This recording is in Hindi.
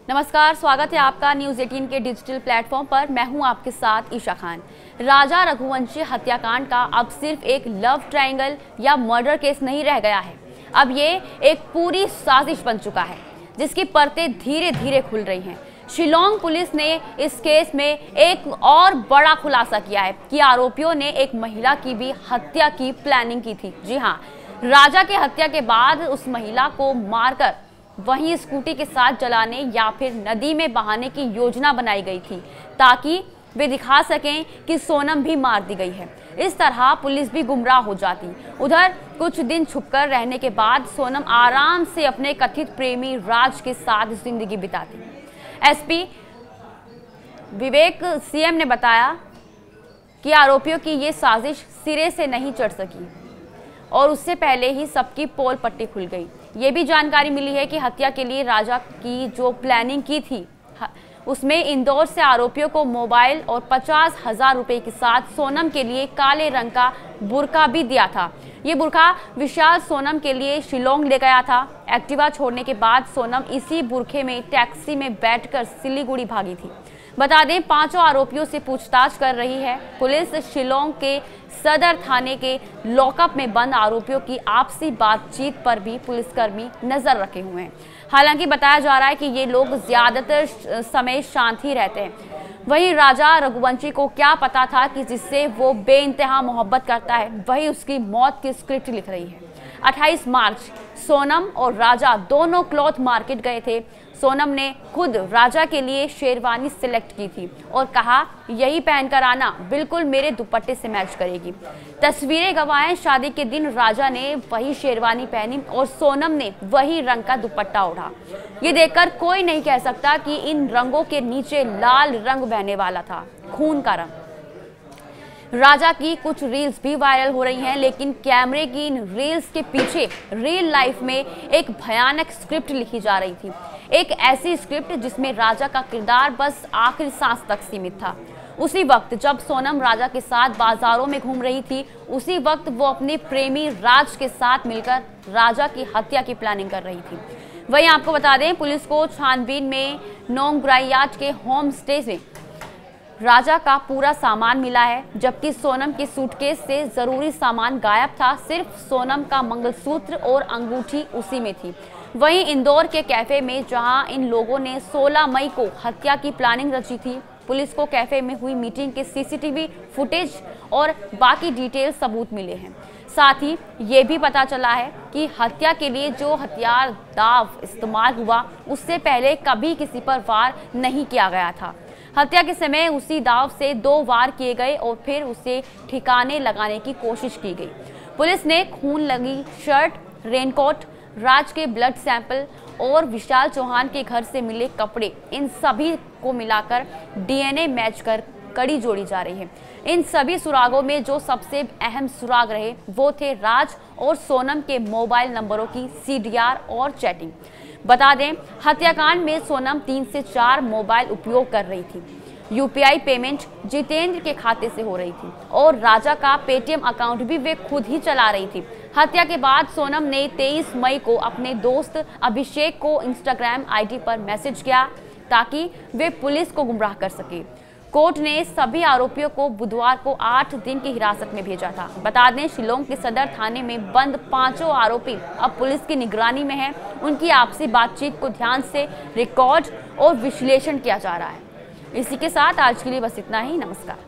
नमस्कार, स्वागत है आपका न्यूज़ 18 के डिजिटल प्लेटफॉर्म पर। मैं हूं आपके साथ ईशा खान। राजा रघुवंशी हत्याकांड का अब सिर्फ एक लव ट्रायंगल या मर्डर केस नहीं रह गया है। अब ये एक पूरी साजिश बन चुका है जिसकी परतें धीरे धीरे खुल रही हैं। शिलोंग पुलिस ने इस केस में एक और बड़ा खुलासा किया है कि आरोपियों ने एक महिला की भी हत्या की प्लानिंग की थी। जी हाँ, राजा की हत्या के बाद उस महिला को मारकर वहीं स्कूटी के साथ जलाने या फिर नदी में बहाने की योजना बनाई गई थी ताकि वे दिखा सकें कि सोनम भी मार दी गई है। इस तरह पुलिस भी गुमराह हो जाती। उधर कुछ दिन छुपकर रहने के बाद सोनम आराम से अपने कथित प्रेमी राज के साथ जिंदगी बिताती। एसपी विवेक सीएम ने बताया कि आरोपियों की ये साजिश सिरे से नहीं चढ़ सकी और उससे पहले ही सबकी पोल पट्टी खुल गई। ये भी जानकारी मिली है कि हत्या के लिए राजा की जो प्लानिंग की थी उसमें इंदौर से आरोपियों को मोबाइल और 50,000 रुपए के साथ सोनम के लिए काले रंग का बुर्का भी दिया था। ये बुर्का विशाल सोनम के लिए शिलोंग ले गया था। एक्टिवा छोड़ने के बाद सोनम इसी बुर्के में टैक्सी में बैठकर सिलीगुड़ी भागी थी। बता दें, पांचों आरोपियों से पूछताछ कर रही है पुलिस। शिलोंग के सदर थाने के लॉकअप में बंद आरोपियों की आपसी बातचीत पर भी पुलिसकर्मी नजर रखे हुए हैं। हालांकि बताया जा रहा है कि ये लोग ज्यादातर समय शांत ही रहते हैं। वहीं राजा रघुवंशी को क्या पता था कि जिससे वो बेइंतहा मोहब्बत करता है वही उसकी मौत की स्क्रिप्ट लिख रही है। 28 मार्च सोनम और राजा दोनों क्लॉथ मार्केट गए थे। सोनम ने खुद राजा के लिए शेरवानी सिलेक्ट की थी और कहा, यही पहनकर आना, बिल्कुल मेरे दुपट्टे से मैच करेगी। तस्वीरें गवाएं, शादी के दिन राजा ने वही शेरवानी पहनी और सोनम ने वही रंग का दुपट्टा ओढ़ा। ये देखकर कोई नहीं कह सकता कि इन रंगों के नीचे लाल रंग बहने वाला था, खून का रंग। राजा की कुछ रील्स भी वायरल हो रही हैं, लेकिन कैमरे की इन रील्स के पीछे रियल लाइफ में एक भयानक स्क्रिप्ट लिखी जा रही थी। एक ऐसी स्क्रिप्ट जिसमें राजा का किरदार बस आखिरी सांस तक सीमित था। उसी वक्त जब सोनम राजा के साथ बाजारों में घूम रही थी, उसी वक्त वो अपने प्रेमी राज के साथ मिलकर राजा की हत्या की प्लानिंग कर रही थी। वहीं आपको बता दें, पुलिस को छानबीन में नोंगरायाट के होम स्टे से राजा का पूरा सामान मिला है, जबकि सोनम के सूटकेस से जरूरी सामान गायब था। सिर्फ सोनम का मंगलसूत्र और अंगूठी उसी में थी। वहीं इंदौर के कैफे में जहां इन लोगों ने 16 मई को हत्या की प्लानिंग रची थी, पुलिस को कैफे में हुई मीटिंग के सीसीटीवी फुटेज और बाकी डिटेल सबूत मिले हैं। साथ ही ये भी पता चला है कि हत्या के लिए जो हथियार दाव इस्तेमाल हुआ उससे पहले कभी किसी पर वार नहीं किया गया था। हत्या के समय उसी दाव से 2 वार किए गए और फिर उसे ठिकाने लगाने की कोशिश की गई। पुलिस ने खून लगी शर्ट, रेनकोट, राज के ब्लड सैंपल और विशाल चौहान के घर से मिले कपड़े, इन सभी को मिलाकर डीएनए मैच कर कड़ी जोड़ी जा रही है। इन सभी सुरागों में जो सबसे अहम सुराग रहे वो थे राज और सोनम के मोबाइल नंबरों की सीडीआर और चैटिंग। बता दें, हत्याकांड में सोनम 3 से 4 मोबाइल उपयोग कर रही थी। यूपीआई पेमेंट जितेंद्र के खाते से हो रही थी और राजा का पेटीएम अकाउंट भी वे खुद ही चला रही थी। हत्या के बाद सोनम ने 23 मई को अपने दोस्त अभिषेक को इंस्टाग्राम आईडी पर मैसेज किया ताकि वे पुलिस को गुमराह कर सके। कोर्ट ने सभी आरोपियों को बुधवार को 8 दिन की हिरासत में भेजा था। बता दें, शिलोंग के सदर थाने में बंद पांचों आरोपी अब पुलिस की निगरानी में हैं। उनकी आपसी बातचीत को ध्यान से रिकॉर्ड और विश्लेषण किया जा रहा है। इसी के साथ आज के लिए बस इतना ही। नमस्कार।